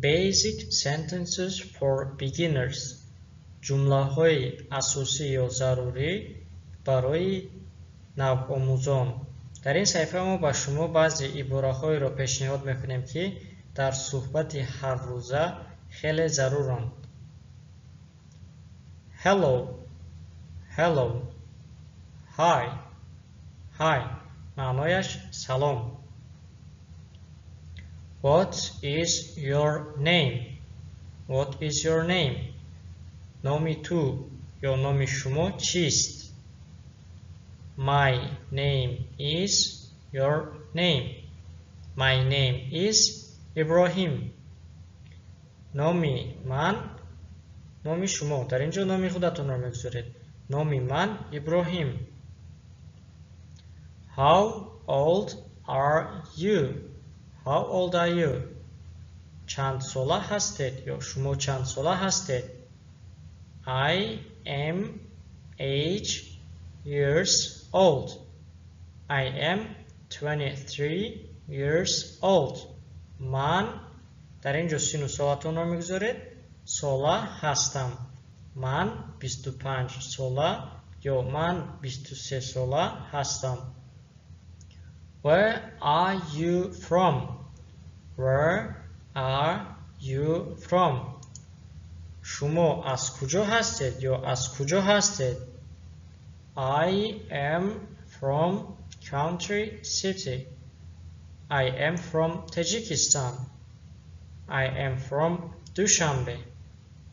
Basic sentences for beginners. جمله‌های اساسی یا ضروری برای نوآموزان. در این صفحه ما با شما بعضی عبارت‌هایی را پیشنهاد می‌کنیم که در صحبت هر روزه خیلی ضرورند. Hello, hello. Hi, hi. معنایش سلام. What is your name? What is your name? نام تو یا نام شما چیست؟ My name is your name. My name is Ibrahim. نام من نام شما. در اینجا نام خودتون رو میگذارید. نام من ابراهیم. How old are you? How old are you? چند ساله هستید یا شما چند ساله هستید؟ I am 8 years old. I am 23 years old. من در اینجا سن و سالتون رو میگذارید. ساله هستم. من 25 ساله یا من 23 ساله هستم. Where are you from? Where are you from? شما از کجا هستید یا از کجا هستید؟ I am from country city. I am from Tajikistan. I am from دوشنبه.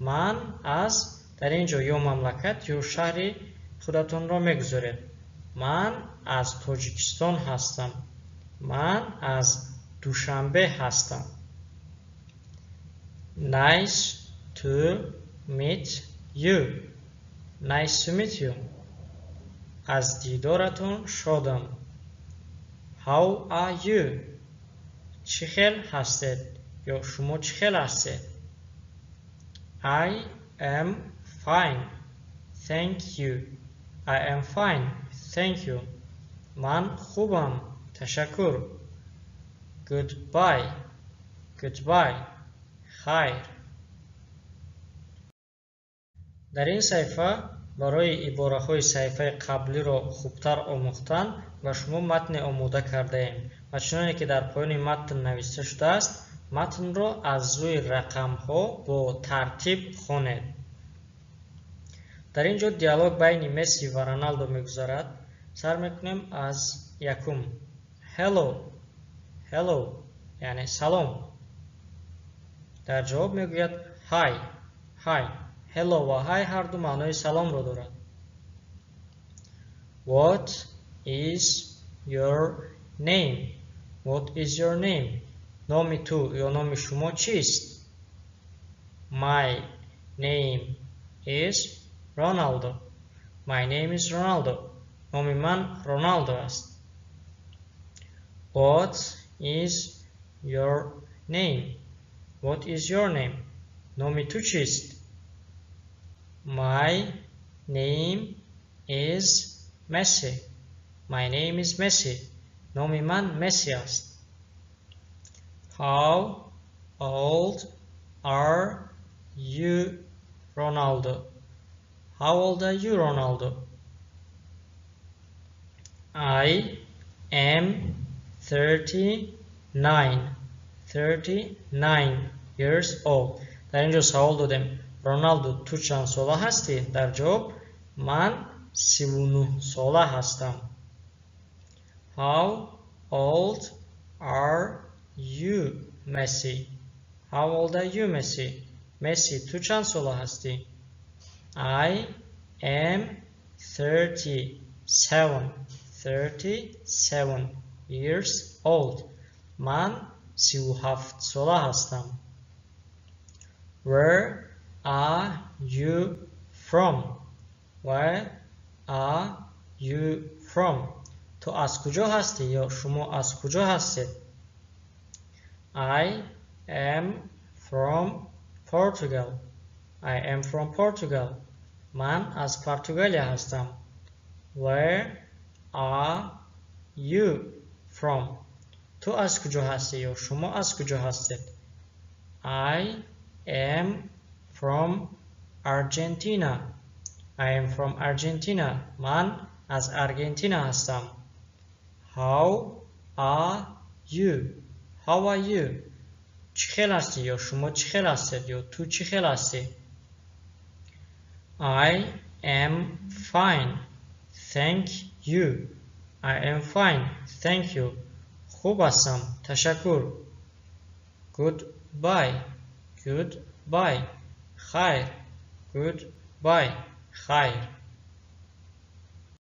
من از در اینجا یا مملکت یا شهر خودتون را میگذارید. من از تاجیکستان هستم. من از دوشنبه هستم. Nice to meet you. Nice to meet you. از دیدارتون شادم. How are you? چه خیل هستید یا شما چه خیل هستید؟ I am fine. Thank you. I am fine. Thank you. من خوبم. تشکر. Goodbye. Goodbye. خیر. در این صفحه برای عبارت‌های صفحه قبلی را خوبتر آموختن و شما متن آماده کرده ایم و چنانکه که در پایان متن نوشته شده است متن را از روی رقم‌ها با ترتیب خوانید. در اینجا دیالوگ بین مسی و رونالدو می‌گذرد. سر می‌کنیم از یکم. Hello. Hello یعنی سلام. در جواب میگوید Hi. Hi. Hello و Hi هر دو معنای سلام را دارد. What is your name? What is your name? نام تو یا نام شما چیست؟ My name is Ronaldo. My name is Ronaldo. نام من رونالدو است. What is your name? What is your name? نام تو چیست؟ My name is Messi. My name is Messi. نام من مسی است. How old are you, Ronaldo? How old are you, Ronaldo? I am 39 years old. در اینجا سوال دادیم رونالدو تو چند ساله هستی؟ در جواب من 39 ساله هستم. How old are you, Messi? How old are you, Messi? Messi تو چند ساله هستی؟ I am 37 years old. من 37 ساله هستم. Where are you from? Where are you from? تو از کجا هستی یا شما از کجا هستید؟ I am from Portugal. I am from Portugal. من از پرتغالیا هستم. Where are you from? تو از کجا هستی یا شما از کجا هستید؟ I am from Argentina. I am from Argentina. من از آرژانتین هستم. How are you? How are you? چی خیل هستی یا شما چی خیل هستید یا تو چی خیل هستی؟ I am fine. Thank you. I am fine. Thank you. خوب هستم. تشکر. Goodbye. Goodbye. خیر. Goodbye. خیر.